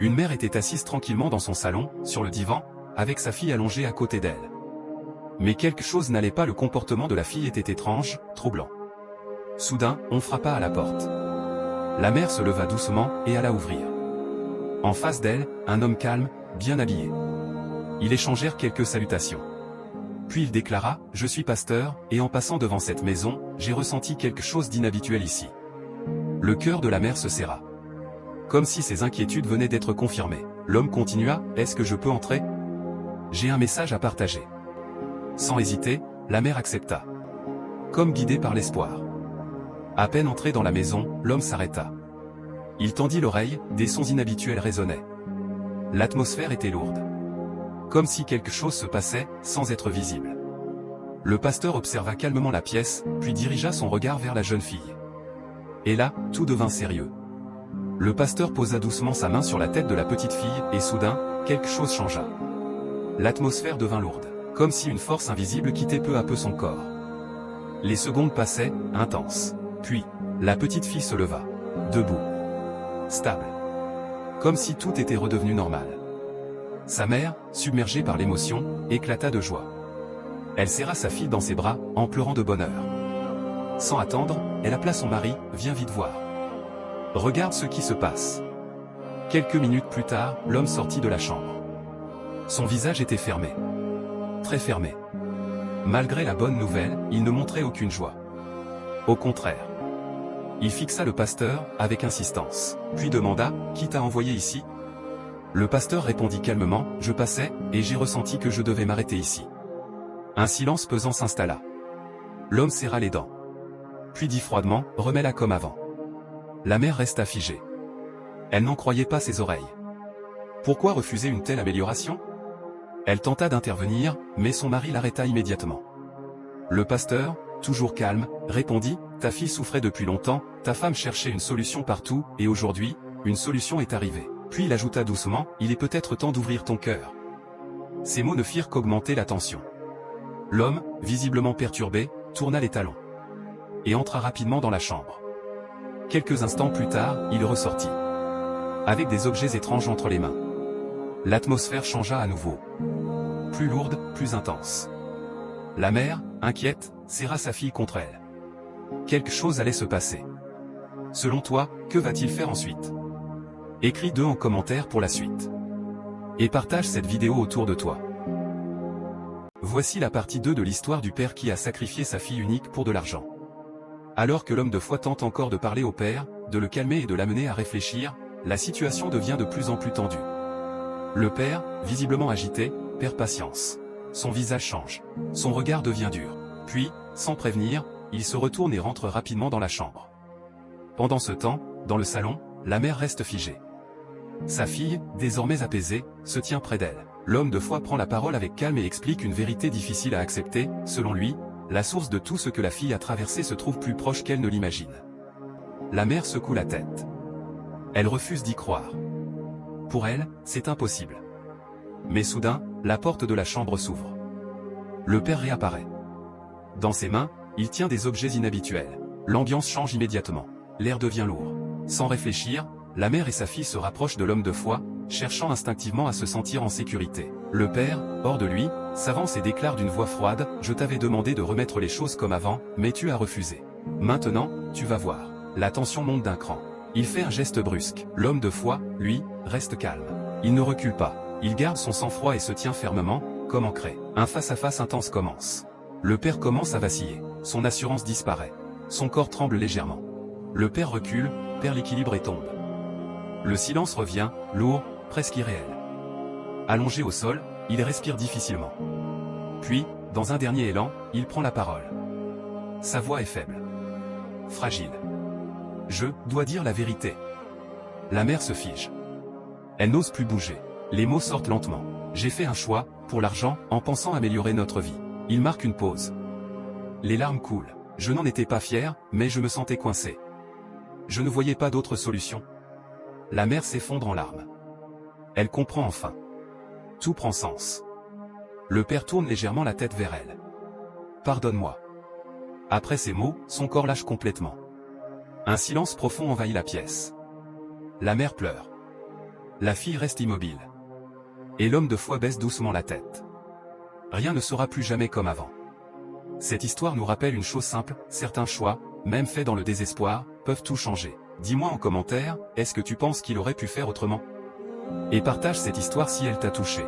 Une mère était assise tranquillement dans son salon, sur le divan, avec sa fille allongée à côté d'elle. Mais quelque chose n'allait pas, le comportement de la fille était étrange, troublant. Soudain, on frappa à la porte. La mère se leva doucement et alla ouvrir. En face d'elle, un homme calme, bien habillé. Ils échangèrent quelques salutations. Puis il déclara « Je suis pasteur, et en passant devant cette maison, j'ai ressenti quelque chose d'inhabituel ici. » Le cœur de la mère se serra. Comme si ses inquiétudes venaient d'être confirmées. L'homme continua « Est-ce que je peux entrer ? J'ai un message à partager. » Sans hésiter, la mère accepta. Comme guidée par l'espoir. À peine entré dans la maison, l'homme s'arrêta. Il tendit l'oreille, des sons inhabituels résonnaient. L'atmosphère était lourde. Comme si quelque chose se passait, sans être visible. Le pasteur observa calmement la pièce, puis dirigea son regard vers la jeune fille. Et là, tout devint sérieux. Le pasteur posa doucement sa main sur la tête de la petite fille, et soudain, quelque chose changea. L'atmosphère devint lourde, comme si une force invisible quittait peu à peu son corps. Les secondes passaient, intenses. Puis, la petite fille se leva. Debout. Stable. Comme si tout était redevenu normal. Sa mère, submergée par l'émotion, éclata de joie. Elle serra sa fille dans ses bras, en pleurant de bonheur. Sans attendre, elle appela son mari, « Viens vite voir. Regarde ce qui se passe. » Quelques minutes plus tard, l'homme sortit de la chambre. Son visage était fermé. Très fermé. Malgré la bonne nouvelle, il ne montrait aucune joie. Au contraire. Il fixa le pasteur, avec insistance, puis demanda, « Qui t'a envoyé ici ?» Le pasteur répondit calmement, « Je passais, et j'ai ressenti que je devais m'arrêter ici. » Un silence pesant s'installa. L'homme serra les dents. Puis dit froidement, « Remets-la comme avant. » La mère resta figée. Elle n'en croyait pas ses oreilles. Pourquoi refuser une telle amélioration? Elle tenta d'intervenir, mais son mari l'arrêta immédiatement. Le pasteur, toujours calme, répondit, « Ta fille souffrait depuis longtemps, ta femme cherchait une solution partout, et aujourd'hui, une solution est arrivée. » Puis il ajouta doucement, « Il est peut-être temps d'ouvrir ton cœur. » Ces mots ne firent qu'augmenter la tension. L'homme, visiblement perturbé, tourna les talons. Et entra rapidement dans la chambre. Quelques instants plus tard, il ressortit. Avec des objets étranges entre les mains. L'atmosphère changea à nouveau. Plus lourde, plus intense. La mère, inquiète, serra sa fille contre elle. Quelque chose allait se passer. Selon toi, que va-t-il faire ensuite? Écris-le en commentaire pour la suite. Et partage cette vidéo autour de toi. Voici la partie 2 de l'histoire du père qui a sacrifié sa fille unique pour de l'argent. Alors que l'homme de foi tente encore de parler au père, de le calmer et de l'amener à réfléchir, la situation devient de plus en plus tendue. Le père, visiblement agité, perd patience. Son visage change. Son regard devient dur. Puis, sans prévenir, il se retourne et rentre rapidement dans la chambre. Pendant ce temps, dans le salon, la mère reste figée. Sa fille, désormais apaisée, se tient près d'elle. L'homme de foi prend la parole avec calme et explique une vérité difficile à accepter. Selon lui, la source de tout ce que la fille a traversé se trouve plus proche qu'elle ne l'imagine. La mère secoue la tête. Elle refuse d'y croire. Pour elle, c'est impossible. Mais soudain, la porte de la chambre s'ouvre. Le père réapparaît. Dans ses mains, il tient des objets inhabituels. L'ambiance change immédiatement. L'air devient lourd. Sans réfléchir, la mère et sa fille se rapprochent de l'homme de foi, cherchant instinctivement à se sentir en sécurité. Le père, hors de lui, s'avance et déclare d'une voix froide, « Je t'avais demandé de remettre les choses comme avant, mais tu as refusé. Maintenant, tu vas voir. » La tension monte d'un cran. Il fait un geste brusque. L'homme de foi, lui, reste calme. Il ne recule pas. Il garde son sang-froid et se tient fermement, comme ancré. Un face-à-face intense commence. Le père commence à vaciller. Son assurance disparaît. Son corps tremble légèrement. Le père recule, perd l'équilibre et tombe. Le silence revient, lourd, presque irréel. Allongé au sol, il respire difficilement. Puis, dans un dernier élan, il prend la parole. Sa voix est faible. Fragile. « Je dois dire la vérité. » La mère se fige. Elle n'ose plus bouger. Les mots sortent lentement. « J'ai fait un choix, pour l'argent, en pensant améliorer notre vie. » Il marque une pause. Les larmes coulent. Je n'en étais pas fier, mais je me sentais coincé. Je ne voyais pas d'autre solution. La mère s'effondre en larmes. Elle comprend enfin. Tout prend sens. Le père tourne légèrement la tête vers elle. « Pardonne-moi. » Après ces mots, son corps lâche complètement. Un silence profond envahit la pièce. La mère pleure. La fille reste immobile. Et l'homme de foi baisse doucement la tête. Rien ne sera plus jamais comme avant. Cette histoire nous rappelle une chose simple, certains choix, même faits dans le désespoir, peuvent tout changer. Dis-moi en commentaire, est-ce que tu penses qu'il aurait pu faire autrement? Et partage cette histoire si elle t'a touché.